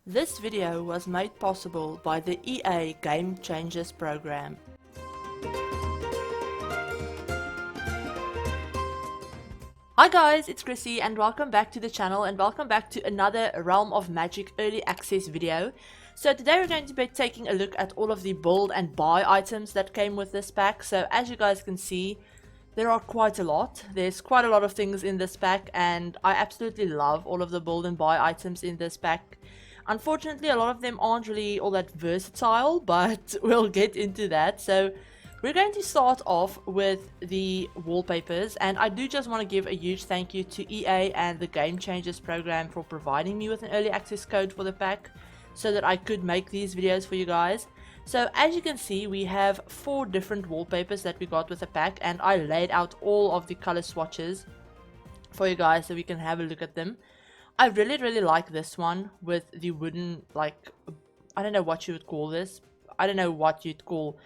This video was made possible by the EA Game Changers program. Hi guys, it's Chrissie and welcome back to the channel and welcome back to another Realm of Magic early access video. So today we're going to be taking a look at all of the build and buy items that came with this pack. So as you guys can see, there are quite a lot. There's quite a lot of things in this pack and I absolutely love all of the build and buy items in this pack. Unfortunately, a lot of them aren't really all that versatile, but we'll get into that. So we're going to start off with the wallpapers, and I do just want to give a huge thank you to EA and the Game Changers program for providing me with an early access code for the pack so that I could make these videos for you guys. So as you can see, we have 4 different wallpapers that we got with the pack, and I laid out all of the color swatches for you guys so we can have a look at them. I really like this one with the wooden, like, I don't know what you would call this. I don't know what you'd call,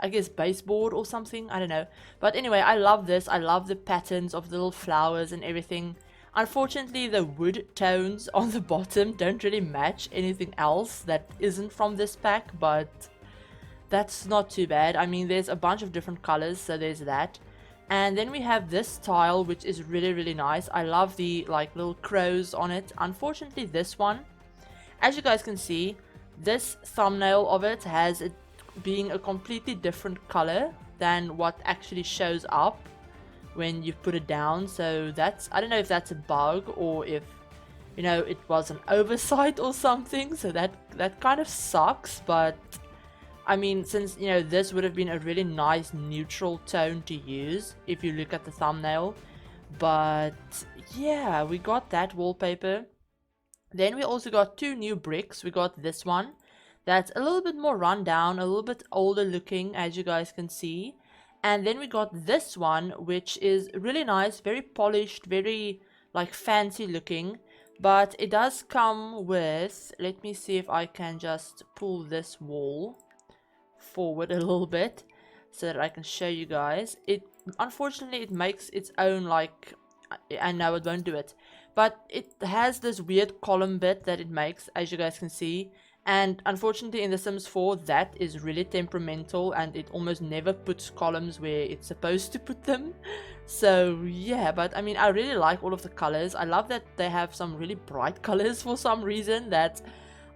I guess, baseboard or something. I don't know. But anyway, I love this. I love the patterns of the little flowers and everything. Unfortunately, the wood tones on the bottom don't really match anything else that isn't from this pack, but that's not too bad. I mean, there's a bunch of different colors, so there's that. And then we have this tile, which is really nice. I love the like little crows on it. Unfortunately, this one, as you guys can see, this thumbnail of it has it being a completely different color than what actually shows up when you put it down. So that's, I don't know if that's a bug or if, you know, it was an oversight or something. So that kind of sucks, but I mean, since, you know, this would have been a really nice neutral tone to use if you look at the thumbnail. But yeah, we got that wallpaper. Then we also got 2 new bricks. We got this one that's a little bit more run down, a little bit older looking, as you guys can see. And then we got this one, which is really nice, very polished, very like fancy looking. But it does come with, let me see if I can just pull this wall forward a little bit so that I can show you guys. It unfortunately it makes its own, like, I know it won't do it, but it has this weird column bit that it makes, as you guys can see. And unfortunately in The Sims 4 that is really temperamental and it almost never puts columns where it's supposed to put them. So yeah, but I mean, I really like all of the colors. I love that they have some really bright colors for some reason that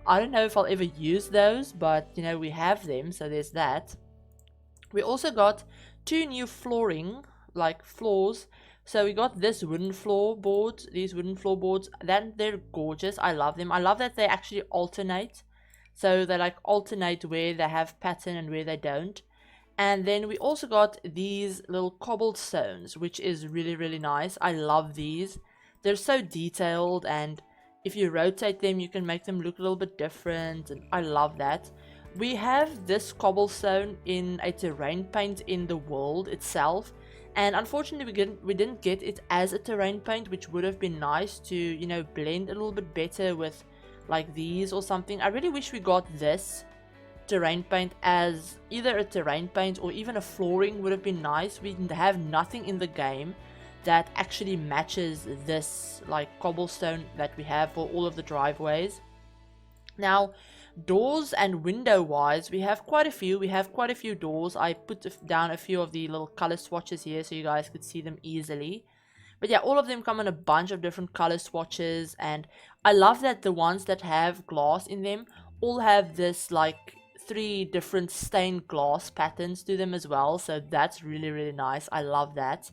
I don't know if I'll ever use those, but you know, we have them, so there's that. We also got 2 new flooring, like floors. So we got this wooden floorboards, these wooden floorboards. Then they're gorgeous. I love them. I love that they actually alternate. So they like alternate where they have pattern and where they don't. And then we also got these little cobblestones, which is really nice. I love these. They're so detailed, and if you rotate them, you can make them look a little bit different, and I love that. We have this cobblestone in a terrain paint in the world itself, and unfortunately we didn't get it as a terrain paint, which would have been nice to, you know, blend a little bit better with like these or something. I really wish we got this terrain paint as either a terrain paint or even a flooring would have been nice. We have nothing in the game that actually matches this like cobblestone that we have for all of the driveways. Now, doors and window wise, we have quite a few. We have quite a few doors. I put down a few of the little color swatches here so you guys could see them easily. But yeah, all of them come in a bunch of different color swatches, and I love that the ones that have glass in them all have this like 3 different stained glass patterns to them as well. So that's really nice. I love that.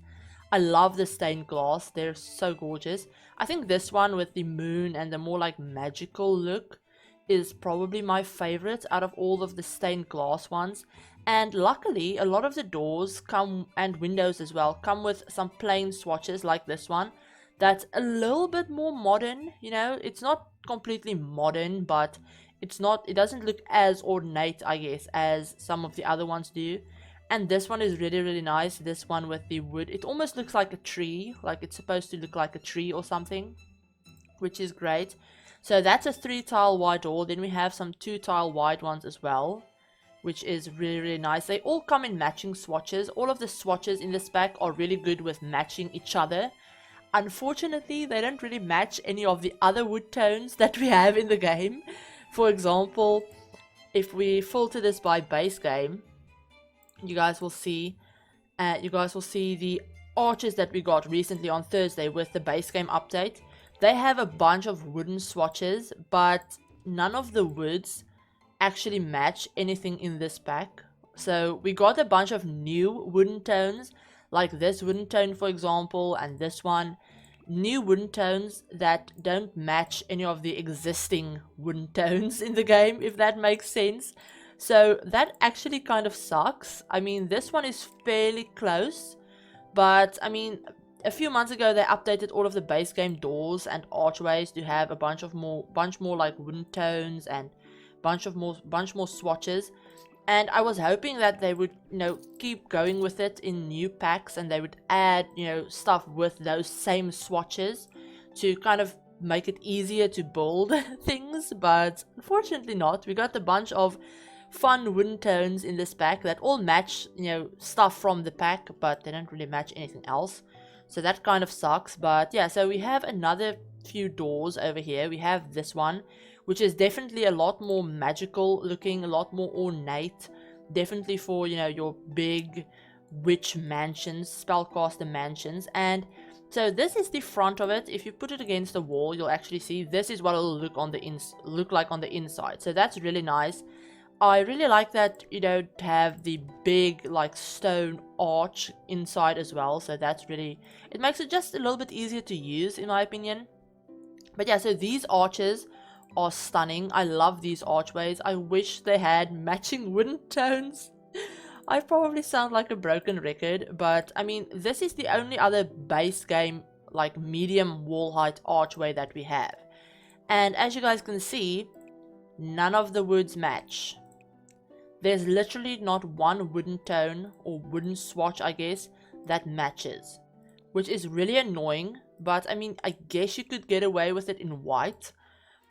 I love the stained glass. They're so gorgeous. I think this one with the moon and the more like magical look is probably my favorite out of all of the stained glass ones. And luckily, a lot of the doors come, and windows as well, come with some plain swatches like this one. That's a little bit more modern, you know. It's not completely modern, but it doesn't look as ornate, I guess, as some of the other ones do. And this one is really nice. This one with the wood, it almost looks like a tree, like it's supposed to look like a tree or something, which is great. So that's a 3 tile wide door. Then we have some 2 tile wide ones as well, which is really nice. They all come in matching swatches. All of the swatches in this pack are really good with matching each other. Unfortunately, they don't really match any of the other wood tones that we have in the game. For example, if we filter this by base game, you guys will see the arches that we got recently on Thursday with the base game update. They have a bunch of wooden swatches, but none of the woods actually match anything in this pack. So we got a bunch of new wooden tones, like this wooden tone for example, and this one. New wooden tones that don't match any of the existing wooden tones in the game, if that makes sense. So that actually kind of sucks. I mean, this one is fairly close, but I mean, a few months ago they updated all of the base game doors and archways to have a bunch more like wooden tones and bunch more swatches. And I was hoping that they would, keep going with it in new packs, and they would add, stuff with those same swatches to kind of make it easier to build things. But unfortunately not. We got a bunch of fun wooden tones in this pack that all match, stuff from the pack, but they don't really match anything else. So that kind of sucks. But yeah, so we have another few doors over here. We have this one, which is definitely a lot more magical looking, a lot more ornate, definitely for, your big witch mansions, spellcaster mansions. And so this is the front of it. If you put it against the wall, you'll actually see this is what it'll look like on the inside. So that's really nice. I really like that you don't have the big like stone arch inside as well. So that's really, it makes it just a little bit easier to use in my opinion. But yeah, so these arches are stunning. I love these archways. I wish they had matching wooden tones. I probably sound like a broken record, but I mean, this is the only other base game like medium wall height archway that we have. And as you guys can see, none of the woods match. There's literally not one wooden tone or wooden swatch, I guess, that matches, which is really annoying. But I mean, I guess you could get away with it in white.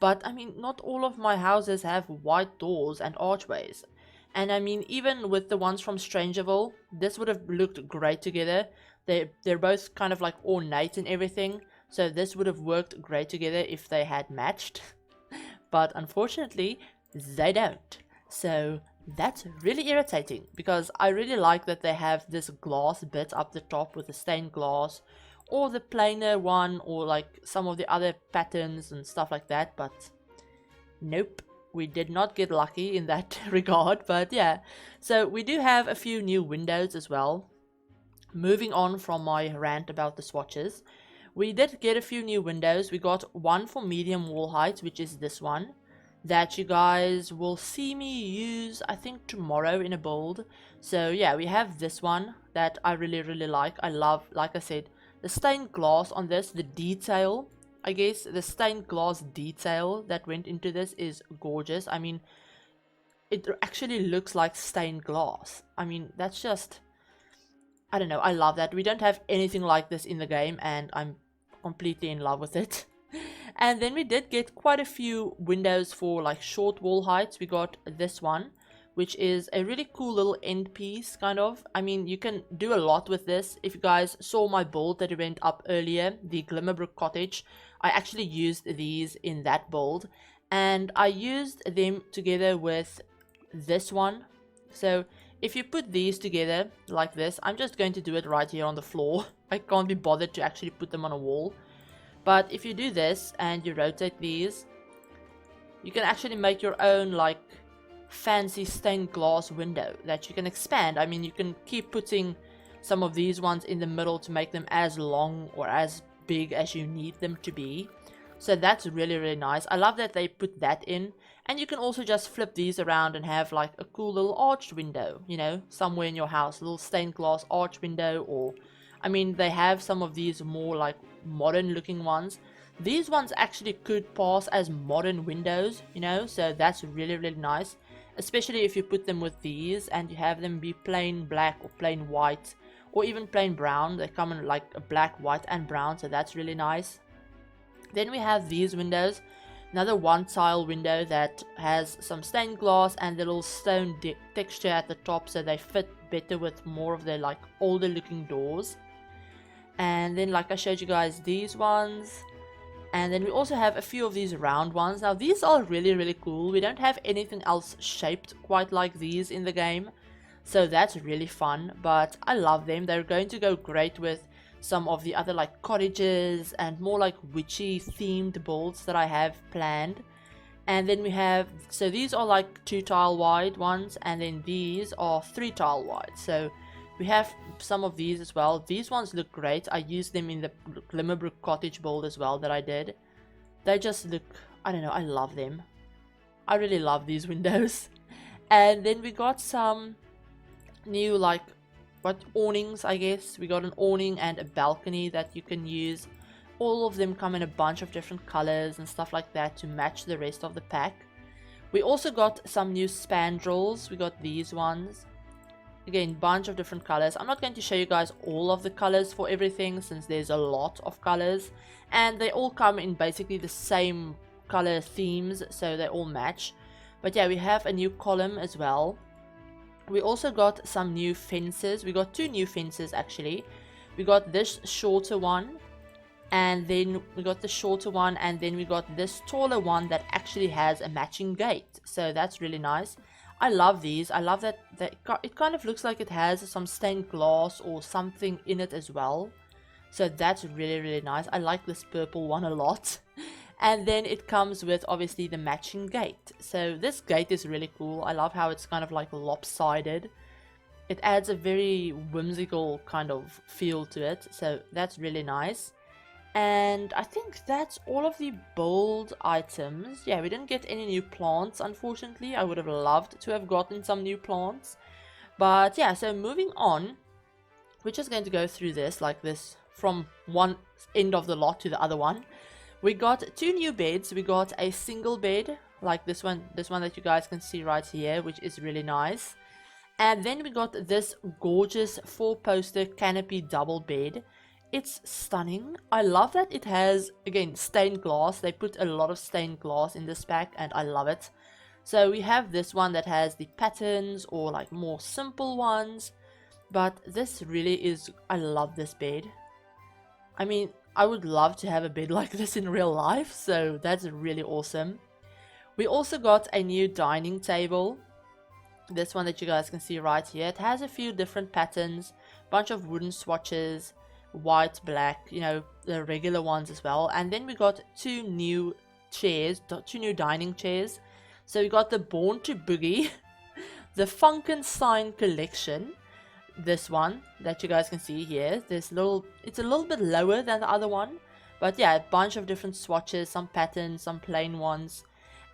But I mean, not all of my houses have white doors and archways. And I mean, even with the ones from Strangerville, this would have looked great together. They're both kind of like ornate and everything. So this would have worked great together if they had matched. But unfortunately, they don't. So that's really irritating, because I really like that they have this glass bit up the top with the stained glass, or the plainer one, or like some of the other patterns and stuff like that. But nope, we did not get lucky in that regard. But yeah, so we do have a few new windows as well. Moving on from my rant about the swatches, we did get a few new windows. We got one for medium wall height, which is this one, that you guys will see me use I think tomorrow in a build. So yeah, we have this one that I really like. I love, like I said, the stained glass on this, the detail, I guess the stained glass detail that went into this is gorgeous. I mean, it actually looks like stained glass. I mean, that's just, I don't know, I love that. We don't have anything like this in the game, and I'm completely in love with it. And then we did get quite a few windows for like short wall heights. We got this one, which is a really cool little end piece, kind of. I mean, you can do a lot with this. If you guys saw my build that went up earlier, the Glimmerbrook Cottage, I actually used these in that build, and I used them together with this one. So if you put these together like this, I'm just going to do it right here on the floor. I can't be bothered to actually put them on a wall. But if you do this and you rotate these, you can actually make your own like fancy stained glass window that you can expand. I mean, you can keep putting some of these ones in the middle to make them as long or as big as you need them to be. So that's really nice. I love that they put that in. And you can also just flip these around and have like a cool little arched window, you know, somewhere in your house, a little stained glass arch window. Or I mean, they have some of these more like modern looking ones. These ones actually could pass as modern windows, you know, so that's really nice, especially if you put them with these and you have them be plain black or plain white or even plain brown. They come in like a black, white and brown, so that's really nice. Then we have these windows, another one tile window that has some stained glass and the little stone texture at the top, so they fit better with more of the like older looking doors. And then like I showed you guys these ones, And then we also have a few of these round ones. Now these are really cool. We don't have anything else shaped quite like these in the game, so that's really fun, but I love them. They're going to go great with some of the other like cottages and more like witchy themed builds that I have planned. And then we have, so these are like 2 tile wide ones, and then these are 3 tile wide. So we have some of these as well. These ones look great. I used them in the Glimmerbrook cottage build as well that I did. They just look, I don't know, I love them. I really love these windows. And then we got some new like awnings, I guess. We got an awning and a balcony that you can use. All of them come in a bunch of different colors and stuff like that to match the rest of the pack. We also got some new spandrels. We got these ones. Again, bunch of different colors. I'm not going to show you guys all of the colors for everything since there's a lot of colors. And they all come in basically the same color themes, so they all match. But yeah, we have a new column as well. We also got some new fences. We got 2 new fences actually. We got this shorter one, and then we got the shorter one, and then we got this taller one that actually has a matching gate. So that's really nice. I love these. I love that it kind of looks like it has some stained glass or something in it as well. So that's really nice. I like this purple one a lot. And then it comes with obviously the matching gate. So this gate is really cool. I love how it's kind of like lopsided. It adds a very whimsical kind of feel to it. So that's really nice. And I think that's all of the bold items. Yeah, we didn't get any new plants, unfortunately. I would have loved to have gotten some new plants. But yeah, so moving on, we're just going to go through this like this from one end of the lot to the other one. We got 2 new beds. We got a single bed like this one that you guys can see right here, which is really nice. And then we got this gorgeous 4-poster canopy double bed. It's stunning. I love that it has, again, stained glass. They put a lot of stained glass in this pack and I love it. So we have this one that has the patterns or like more simple ones. But this really is, I love this bed. I mean, I would love to have a bed like this in real life. So that's really awesome. We also got a new dining table. This one that you guys can see right here. It has a few different patterns, bunch of wooden swatches, white, black, you know, the regular ones as well. And then we got 2 new chairs, 2 new dining chairs. So we got the Born to Boogie, the Funkenstein collection, this one that you guys can see here. It's a little bit lower than the other one, but yeah, a bunch of different swatches, some patterns, some plain ones.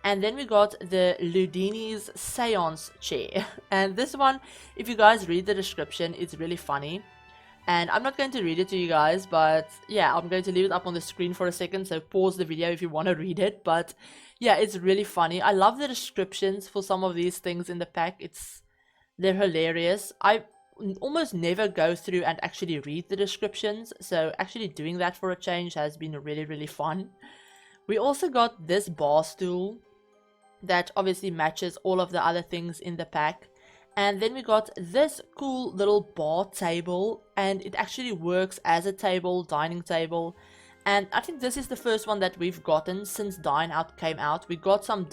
And then we got the Ludini's Seance chair. And this one, if you guys read the description, it's really funny. And I'm not going to read it to you guys, but yeah, I'm going to leave it up on the screen for a second, so pause the video if you want to read it. But yeah, it's really funny. I love the descriptions for some of these things in the pack. They're hilarious. I almost never go through and actually read the descriptions, so actually doing that for a change has been really fun. We also got this bar stool that obviously matches all of the other things in the pack. And then we got this cool little bar table, and it actually works as a table, dining table. And I think this is the first one that we've gotten since Dine Out came out. We got some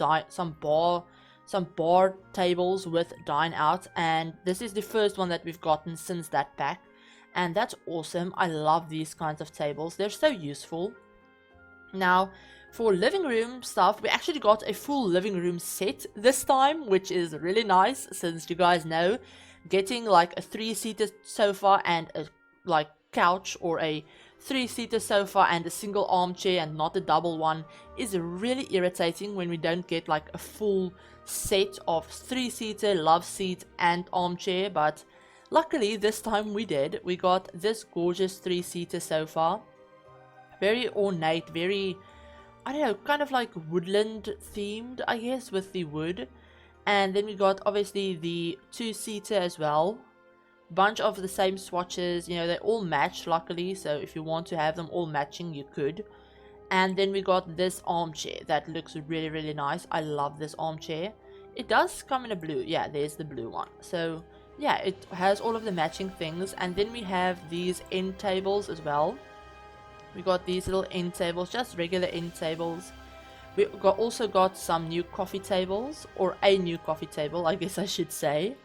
bar tables with Dine Out, and this is the first one that we've gotten since that pack. And that's awesome. I love these kinds of tables. They're so useful. Now, for living room stuff, we actually got a full living room set this time, which is really nice, since you guys know getting like a 3-seater sofa and a like couch, or a 3-seater sofa and a single armchair and not a double one, is really irritating when we don't get like a full set of 3-seater, love seat and armchair. But luckily this time we did. We got this gorgeous 3-seater sofa, very ornate, very, I don't know, kind of like woodland themed, I guess, with the wood. And then we got obviously the 2-seater as well. Bunch of the same swatches, you know, they all match luckily, so if you want to have them all matching, you could. And then we got this armchair that looks really nice. I love this armchair. It does come in a blue. Yeah, there's the blue one. So yeah, it has all of the matching things. And then we have these end tables as well. We got these little end tables, just regular end tables. We also got some new coffee tables, or a new coffee table, I guess I should say.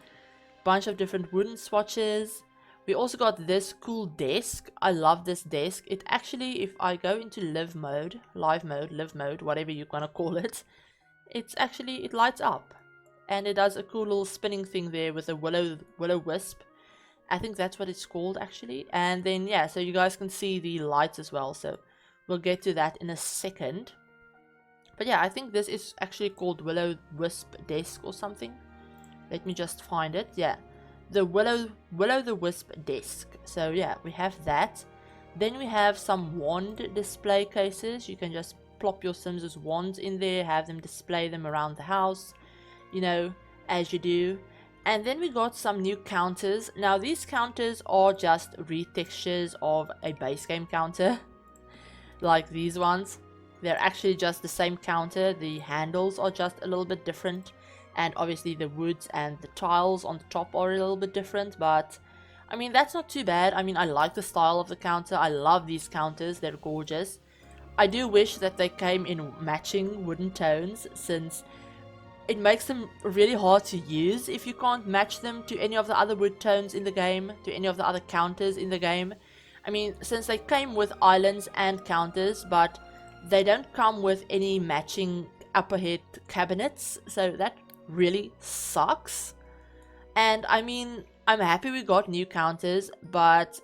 Bunch of different wooden swatches. We also got this cool desk. I love this desk. It actually, if I go into live mode, whatever you're gonna call it, it lights up. And it does a cool little spinning thing there with a willow wisp. I think that's what it's called actually. And then yeah, so you guys can see the lights as well. So we'll get to that in a second. But yeah, I think this is actually called willow wisp desk or something. Let me just find it. Yeah, the willow the wisp desk. So yeah, we have that. Then we have some wand display cases. You can just plop your Sims' wands in there, have them display them around the house, you know, as you do. And then we got some new counters. Now these counters are just retextures of a base game counter, like these ones. They're actually just the same counter. The handles are just a little bit different, and obviously the woods and the tiles on the top are a little bit different, but I mean that's not too bad. I mean, I like the style of the counter. I love these counters, they're gorgeous. I do wish that they came in matching wooden tones, since it makes them really hard to use if you can't match them to any of the other wood tones in the game, to any of the other counters in the game. I mean, since they came with islands and counters, but they don't come with any matching upper head cabinets, so that really sucks. And I mean, I'm happy we got new counters, but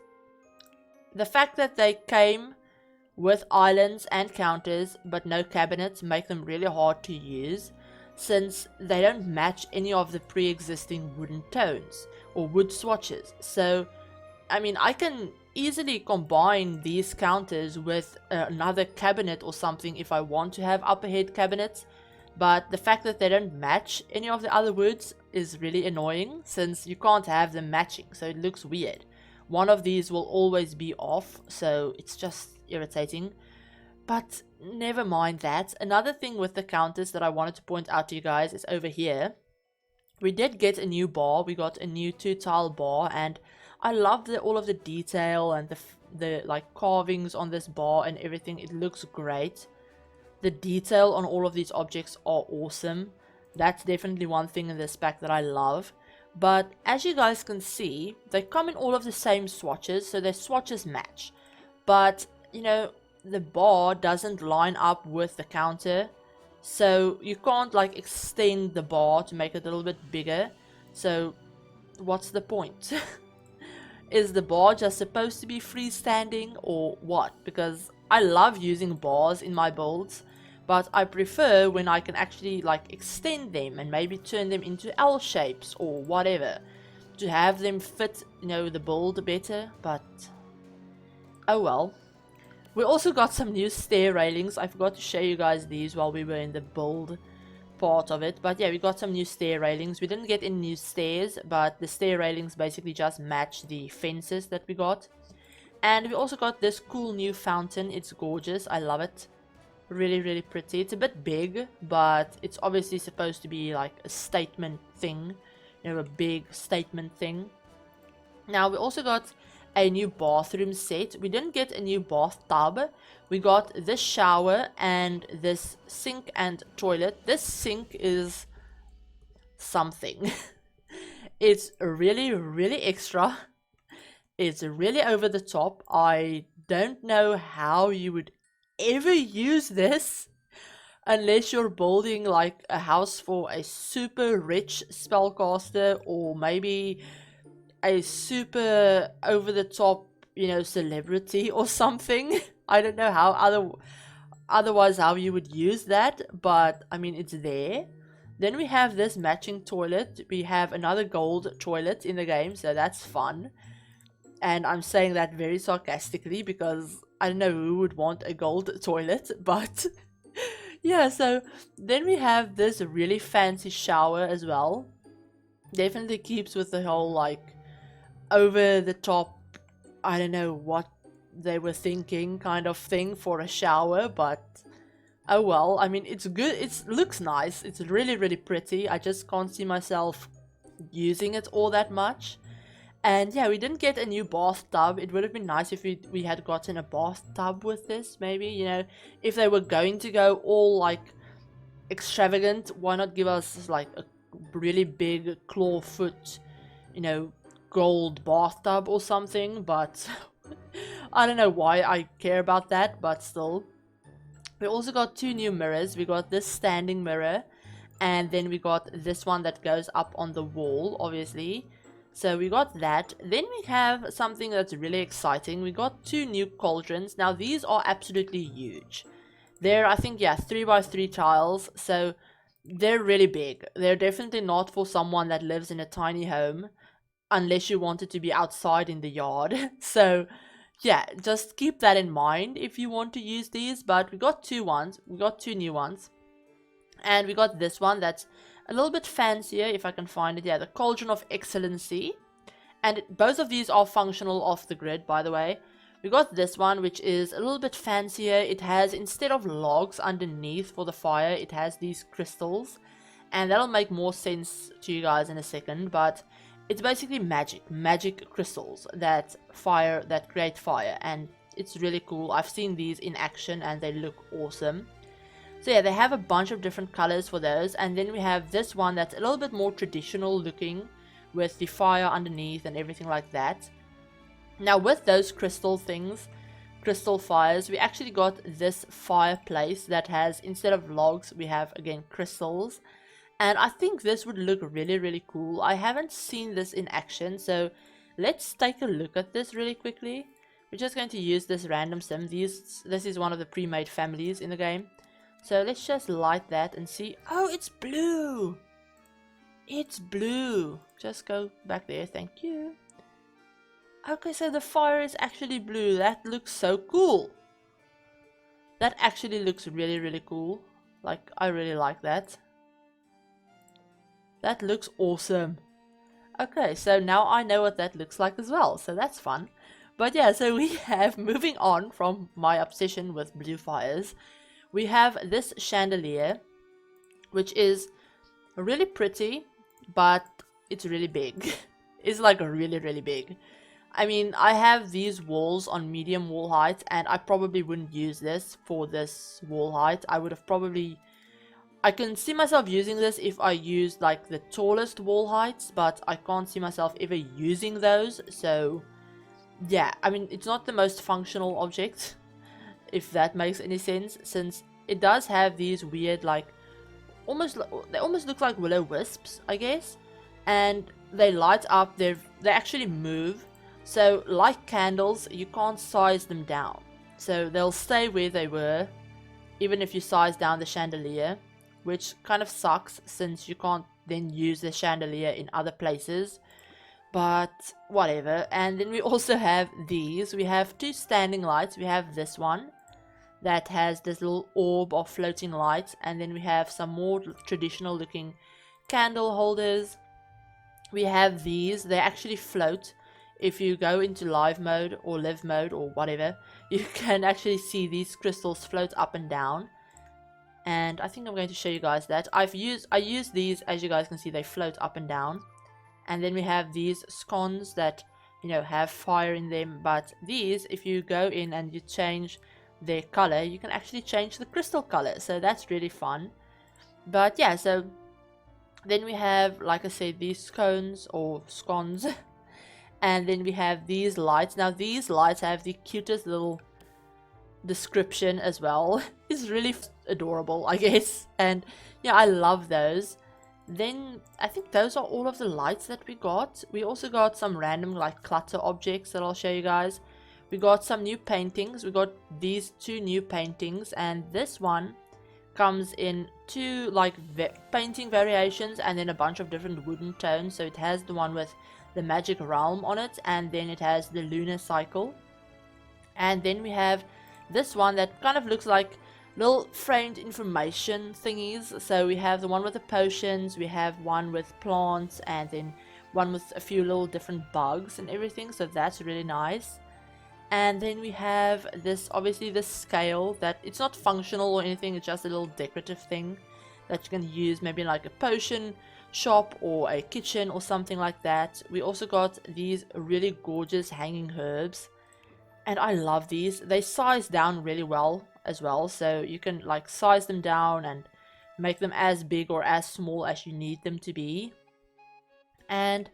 the fact that they came with islands and counters but no cabinets make them really hard to use, since they don't match any of the pre-existing wooden tones or wood swatches. So I mean, I can easily combine these counters with another cabinet or something if I want to have upper head cabinets, but the fact that they don't match any of the other woods is really annoying, since you can't have them matching, so it looks weird. One of these will always be off, so it's just irritating. But never mind that. Another thing with the counters that I wanted to point out to you guys is over here. We did get a new bar. We got a new 2-tile bar, and I love all of the detail and the like carvings on this bar and everything. It looks great. The detail on all of these objects are awesome. That's definitely one thing in this pack that I love. But as you guys can see, they come in all of the same swatches, so their swatches match. But, you know, the bar doesn't line up with the counter, so you can't like extend the bar to make it a little bit bigger. So what's the point? Is the bar just supposed to be freestanding or what? Because I love using bars in my builds, but I prefer when I can actually like extend them and maybe turn them into L shapes or whatever, to have them fit, you know, the build better. But oh well. We also got some new stair railings. I forgot to show you guys these while we were in the build part of it. But yeah, we got some new stair railings. We didn't get any new stairs, but the stair railings basically just match the fences that we got. And we also got this cool new fountain. It's gorgeous. I love it. Really, really pretty. It's a bit big, but it's obviously supposed to be like a statement thing. You know, a big statement thing. Now, we also got a new bathroom set. We didn't get a new bathtub. We got this shower and this sink and toilet. This sink is something. It's really, really extra. It's really over the top. I don't know how you would ever use this unless you're building like a house for a super rich spellcaster, or maybe a super over the top, you know, celebrity or something. I don't know how otherwise how you would use that, but I mean, it's there. Then we have this matching toilet. We have another gold toilet in the game, so that's fun. And I'm saying that very sarcastically because I don't know who would want a gold toilet, but yeah. So then we have this really fancy shower as well. Definitely keeps with the whole like over the top, I don't know what they were thinking kind of thing for a shower, but oh well. I mean, it's good. It looks nice. It's really, really pretty. I just can't see myself using it all that much. And yeah, we didn't get a new bathtub. It would have been nice if we had gotten a bathtub with this, maybe, you know, if they were going to go all like extravagant, why not give us like a really big claw foot, you know, gold bathtub or something. But I don't know why I care about that, but still. We also got 2 new mirrors. We got this standing mirror, and then we got this one that goes up on the wall, obviously. So we got that. Then we have something that's really exciting. We got 2 new cauldrons. Now these are absolutely huge. They're, I think, yeah, 3x3 tiles, so they're really big. They're definitely not for someone that lives in a tiny home, unless you want it to be outside in the yard. So yeah, just keep that in mind if you want to use these. But we got 2 new ones, and we got this one that's a little bit fancier, if I can find it. Yeah, the Cauldron of Excellency, and both of these are functional off the grid, by the way. We got this one, which is a little bit fancier. It has, instead of logs underneath for the fire, it has these crystals, and that'll make more sense to you guys in a second. But it's basically magic crystals that create fire, and it's really cool. I've seen these in action and they look awesome. So yeah, they have a bunch of different colors for those. And then we have this one that's a little bit more traditional looking, with the fire underneath and everything like that. Now with those crystal fires, we actually got this fireplace that has, instead of logs, we have again crystals. And I think this would look really cool. I haven't seen this in action, so let's take a look at this really quickly. We're just going to use this random sim. This is one of the pre-made families in the game. So let's just light that and see. Oh, it's blue! It's blue! Just go back there, thank you. Okay, so the fire is actually blue. That looks so cool. That actually looks really cool. Like, I really like that. That looks awesome. Okay, so now I know what that looks like as well, so that's fun. But yeah, so we have, moving on from my obsession with blue fires, we have this chandelier, which is really pretty, but it's really big. It's like really big. I mean, I have these walls on medium wall height, and I probably wouldn't use this for this wall height. I can see myself using this if I use like the tallest wall heights, but I can't see myself ever using those. So yeah, I mean, it's not the most functional object, if that makes any sense, since it does have these weird, like, they almost look like will-o-wisps, I guess, and they light up. They actually move. So, like candles, you can't size them down. So, they'll stay where they were, even if you size down the chandelier, which kind of sucks since you can't then use the chandelier in other places. But, whatever. And then we also have these. We have 2 standing lights. We have this one that has this little orb of floating lights. And then we have some more traditional looking candle holders. We have these. They actually float. If you go into live mode or live mode or whatever, you can actually see these crystals float up and down. And I think I'm going to show you guys that. I use these, as you guys can see, they float up and down. And then we have these scones that, you know, have fire in them. But these, if you go in and you change their color, you can actually change the crystal color. So that's really fun. But yeah, so then we have, like I said, these scones or scones. And then we have these lights. Now these lights have the cutest little description as well. It's really adorable, I guess. And yeah, I love those. Then I think those are all of the lights that we got. We also got some random like clutter objects that I'll show you guys. We got some new paintings. We got these 2 new paintings, and this one comes in 2 like painting variations and then a bunch of different wooden tones. So it has the one with the magic realm on it, and then it has the lunar cycle. And then we have this one that kind of looks like little framed information thingies. So we have the one with the potions, we have one with plants, and then one with a few little different bugs and everything. So that's really nice. And then we have this, obviously, this scale that it's not functional or anything, it's just a little decorative thing that you can use maybe like a potion shop or a kitchen or something like that. We also got these really gorgeous hanging herbs, and I love these. They size down really well as well, so you can like size them down and make them as big or as small as you need them to be. And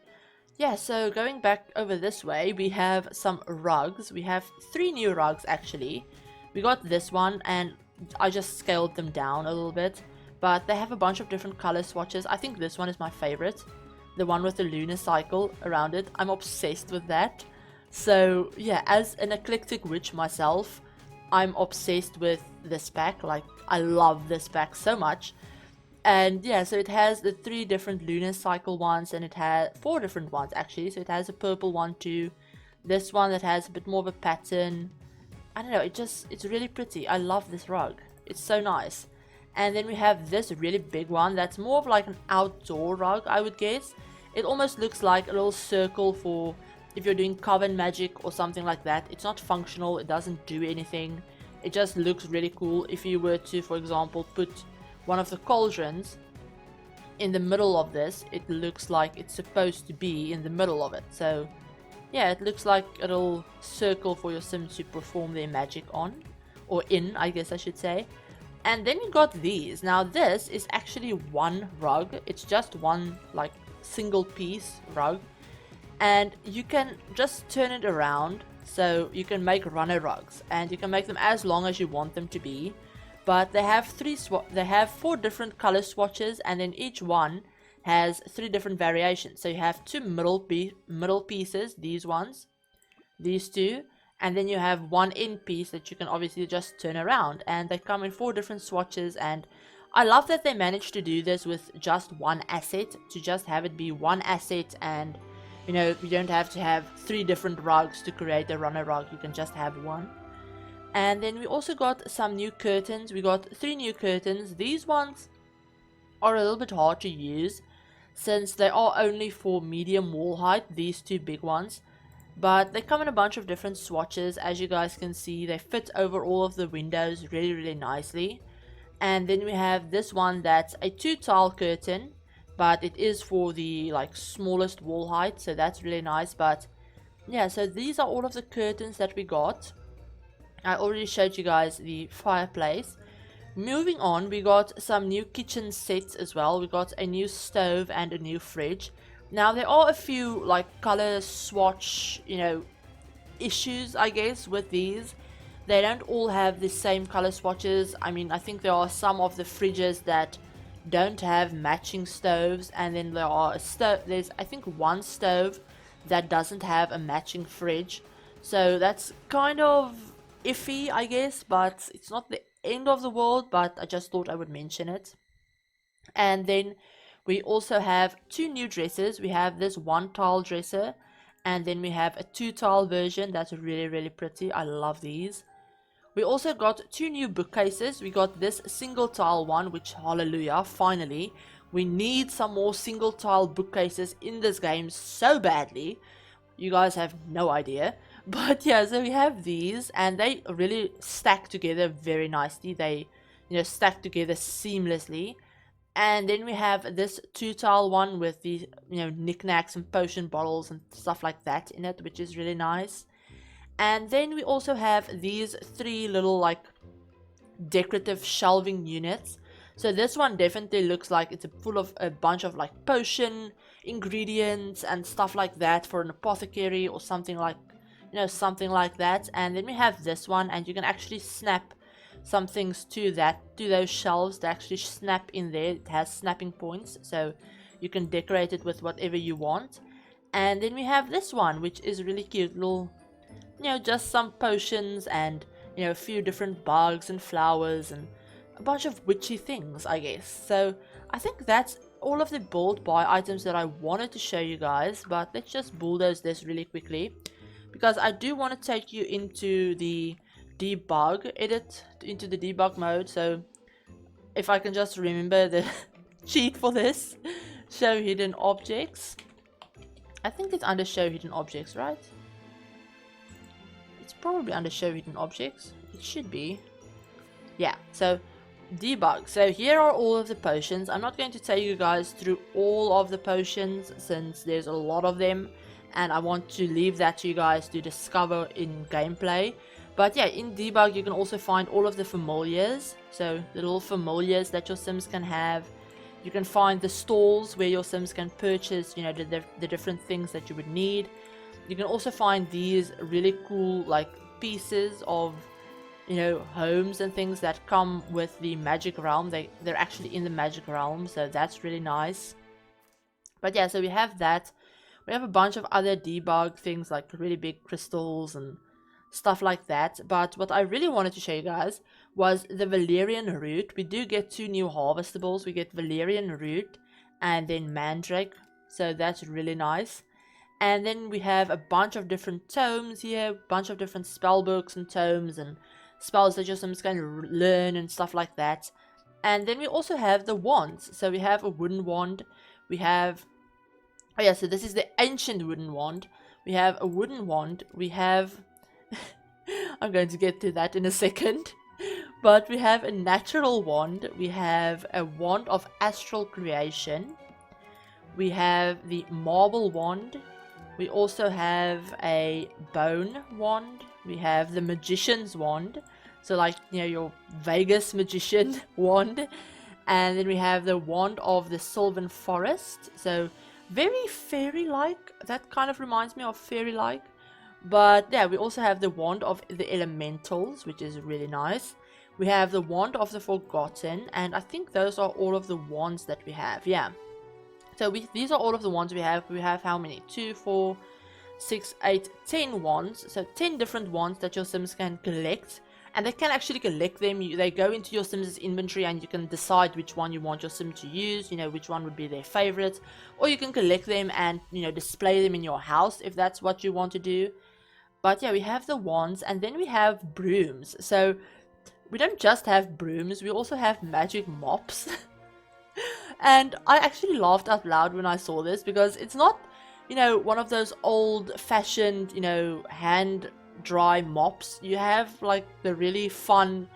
yeah, so going back over this way, we have some rugs. We have 3 new rugs actually. We got this one, and I just scaled them down a little bit, but they have a bunch of different color swatches. I think this one is my favorite, the one with the lunar cycle around it. I'm obsessed with that. So yeah, as an eclectic witch myself, I'm obsessed with this pack. Like, I love this pack so much. And yeah, so it has the 3 different lunar cycle ones, and it has 4 different ones actually. So it has a purple one too, this one that has a bit more of a pattern. I don't know, it's really pretty. I love this rug, it's so nice. And then we have this really big one that's more of like an outdoor rug, I would guess. It almost looks like a little circle for if you're doing coven magic or something like that. It's not functional, it doesn't do anything, it just looks really cool. If you were to, for example, put one of the cauldrons in the middle of this, it looks like it's supposed to be in the middle of it. So yeah, it looks like a little circle for your sims to perform their magic on, or in, I guess I should say. And then you got these. Now this is actually one rug. It's just one like single piece rug, and you can just turn it around, so you can make runner rugs, and you can make them as long as you want them to be. But they have 4 different color swatches, and then each one has 3 different variations. So you have 2 middle pieces, these ones, these 2, and then you have 1 end piece that you can obviously just turn around, and they come in 4 different swatches. And I love that they managed to do this with just 1 asset, to just have it be 1 asset, and you know, you don't have to have 3 different rugs to create a runner rug, you can just have 1. And then we also got some new curtains. We got 3 new curtains. These ones are a little bit hard to use since they are only for medium wall height, these 2 big ones. But they come in a bunch of different swatches. As you guys can see, they fit over all of the windows really nicely. And then we have this one that's a 2 tile curtain, but it is for the like smallest wall height, so that's really nice. But yeah, so these are all of the curtains that we got. I already showed you guys the fireplace. Moving on, we got some new kitchen sets as well. We got a new stove and a new fridge. Now there are a few like color swatch, you know, issues I guess with these. They don't all have the same color swatches. I mean, I think there are some of the fridges that don't have matching stoves, and then there are there's I think 1 stove that doesn't have a matching fridge. So that's kind of iffy, I guess, but it's not the end of the world. But I just thought I would mention it. And then we also have 2 new dressers. We have this 1 tile dresser, and then we have a 2 tile version that's really pretty. I love these. We also got 2 new bookcases. We got this single tile one, which, hallelujah, finally. We need some more single tile bookcases in this game so badly. You guys have no idea. But yeah, so we have these, and they really stack together very nicely. They, you know, stack together seamlessly. And then we have this 2 tile one with the, you know, knickknacks and potion bottles and stuff like that in it, which is really nice. And then we also have these 3 little like decorative shelving units. So this one definitely looks like it's full of a bunch of like potion ingredients and stuff like that for an apothecary or something like, you know, something like that. And then we have this one, and you can actually snap some things to those shelves. They actually snap in there. It has snapping points, so you can decorate it with whatever you want. And then we have this one, which is really cute, little, you know, just some potions and, you know, a few different bugs and flowers and a bunch of witchy things, I guess. So I think that's all of the build buy items that I wanted to show you guys. But let's just bulldoze this really quickly, because I do want to take you into the debug edit, into the debug mode. So if I can just remember the cheat for this, show hidden objects. I think it's under show hidden objects, right? It's probably under show hidden objects. It should be. Yeah, so debug. So here are all of the potions. I'm not going to take you guys through all of the potions since there's a lot of them, and I want to leave that to you guys to discover in gameplay. But yeah, in debug you can also find all of the familiars, so the little familiars that your sims can have. You can find the stalls where your sims can purchase, you know, the different things that you would need. You can also find these really cool like pieces of, you know, homes and things that come with the magic realm. They're actually in the magic realm, so that's really nice. But yeah, so we have that. We have a bunch of other debug things like really big crystals and stuff like that. But what I really wanted to show you guys was the Valerian root. We do get 2 new harvestables. We get Valerian root and then Mandrake, so that's really nice. And then we have a bunch of different tomes here, a bunch of different spell books and tomes and spells that your sims can learn and stuff like that. And then we also have the wands. So we have a wooden wand. We have, oh yeah, so this is the ancient wooden wand. We have a wooden wand. We have, I'm going to get to that in a second. But we have a natural wand. We have a wand of astral creation. We have the marble wand. We also have a bone wand. We have the magician's wand. So like, you know, your Vegas magician wand. And then we have the wand of the Sylvan Forest. So very fairy-like. That kind of reminds me of fairy-like. But yeah, we also have the wand of the elementals, which is really nice. We have the wand of the Forgotten. And I think those are all of the wands that we have. Yeah. So these are all of the wands we have. We have how many? 2, 4, 6, 8, 10 wands. So 10 different wands that your sims can collect. And they can actually collect them. They go into your sims' inventory and you can decide which one you want your sim to use. You know, which one would be their favorite. Or you can collect them and, you know, display them in your house if that's what you want to do. But yeah, we have the wands and then we have brooms. So we don't just have brooms. We also have magic mops. And I actually laughed out loud when I saw this because it's not, you know, one of those old-fashioned, you know, hand-dry mops. You have, like, the really fun,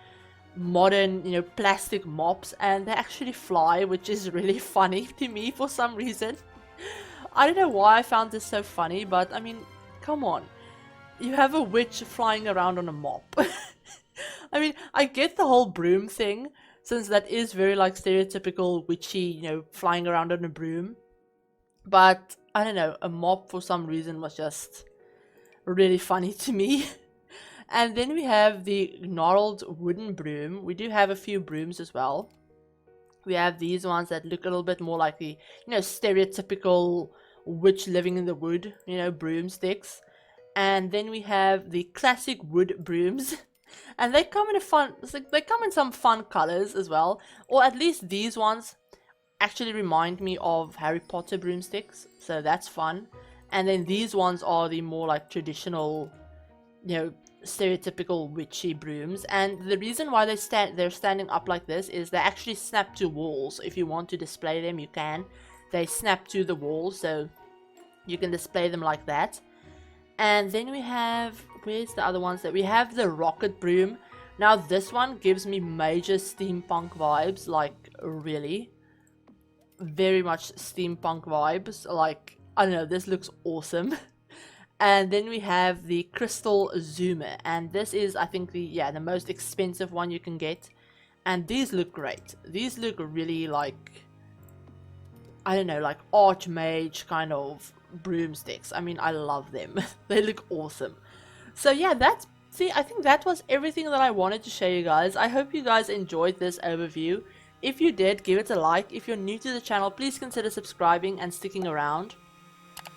modern, you know, plastic mops, and they actually fly, which is really funny to me for some reason. I don't know why I found this so funny, but, I mean, come on. You have a witch flying around on a mop. I mean, I get the whole broom thing, since that is very like stereotypical witchy, you know, flying around on a broom. But I don't know, a mop for some reason was just really funny to me. And then we have the Gnarled wooden broom. We do have a few brooms as well. We have these ones that look a little bit more like the, you know, stereotypical witch living in the wood, you know, broomsticks. And then we have the classic wood brooms. And they come in a fun, they come in some fun colors as well. Or at least these ones actually remind me of Harry Potter broomsticks. So that's fun. And then these ones are the more like traditional, you know, stereotypical witchy brooms. And the reason why they're standing up like this is they actually snap to walls. If you want to display them, you can. They snap to the wall, so you can display them like that. And then we have, where's the other ones that we have? The rocket broom. Now this one gives me major steampunk vibes, like really. Very much steampunk vibes, like, I don't know, this looks awesome. And then we have the crystal zoomer, and this is, I think, the most expensive one you can get. And these look great. These look really like, I don't know, like archmage kind of broomsticks. I mean, I love them. They look awesome. So yeah, I think that was everything that I wanted to show you guys. I hope you guys enjoyed this overview. If you did, give it a like. If you're new to the channel, please consider subscribing and sticking around.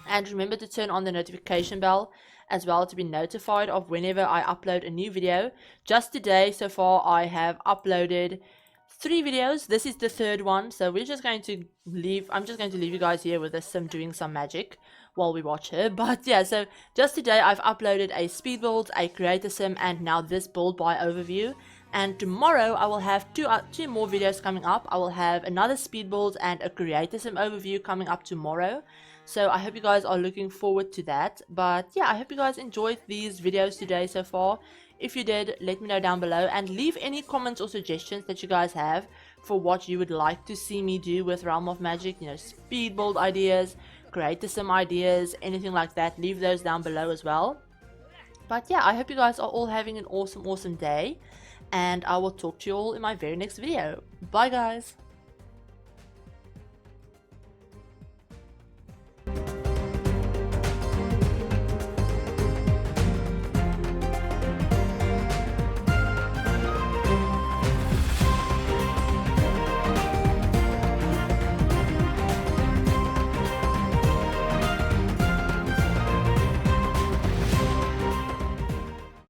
And remember to turn on the notification bell as well to be notified of whenever I upload a new video. Just today, so far, I have uploaded 3 videos. This is the 3rd one, so I'm just going to leave you guys here with a sim doing some magic while we watch her. But yeah, so just today I've uploaded a speed build, a creator sim, and now this build by overview. And tomorrow I will have two more videos coming up. I will have another speed build and a creator sim overview coming up tomorrow. So I hope you guys are looking forward to that. But yeah, I hope you guys enjoyed these videos today so far. If you did, let me know down below, and leave any comments or suggestions that you guys have for what you would like to see me do with Realm of Magic. You know, speed build ideas, create sim ideas, anything like that. Leave those down below as well. But yeah, I hope you guys are all having an awesome day, and I will talk to you all in my very next video. Bye guys!